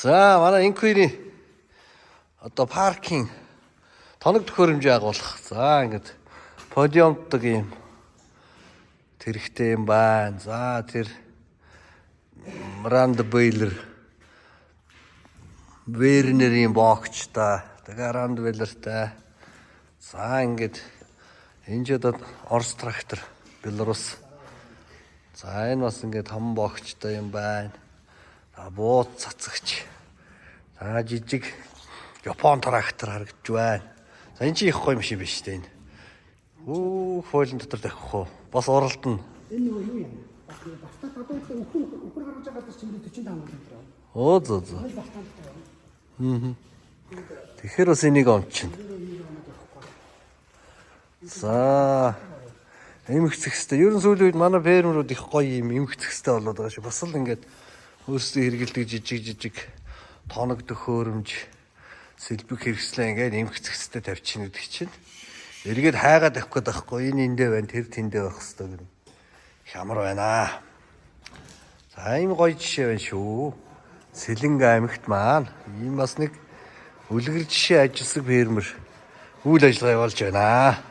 За манай инквиний одоо паркинг тоног төхөөрөмжийг агуулах. За ингээд подиумтдаг юм тэрэгтэй юм байна. За тэр Ранд Бейлер Вернерийн богчтой. Тэгээ Ранд Бейлертэй. За ингээд энэ ч одоо Орос трактор Белорус. За энэ бас ингээд том богчтой юм байна. Бууд цацагч. За жижиг Япон трактор харагдж байна. За энэ чи их гоё юм шиг биш үү энэ. Фойлын дотор тавих уу? Бас уралдана. Энэ юу юм? Бартаа одоо өхөр гаргаж байгаа гэж чинь 45 мм. Оо зөө. Тэгэхээр бас энийг ончин. За эмхцэхстэй. Ерөн сүүлийн үед манай фермерүүд их гоё юм эмхцэхстэй болоод байгаа шүү. Бас л ингээд өөрсдөө хэрэгэлдэг жижиг тоног төхөөрөмж сэлбэг хэрэгслээ ингээд эмхцэхстэй тавьчихна гэдэг чинь. Эргээд хайгаад авах гээд байхгүй. Энэ эндээ байна, тэр тэндээ байх хэвээр гэнэ. Хямар байна. За ийм гоё жишээ байна шүү. Сэлэнг аймагт маань ийм бас нэг үлгэр жишээ ажилласан фермер үйл ажиллагаа явуулж байна.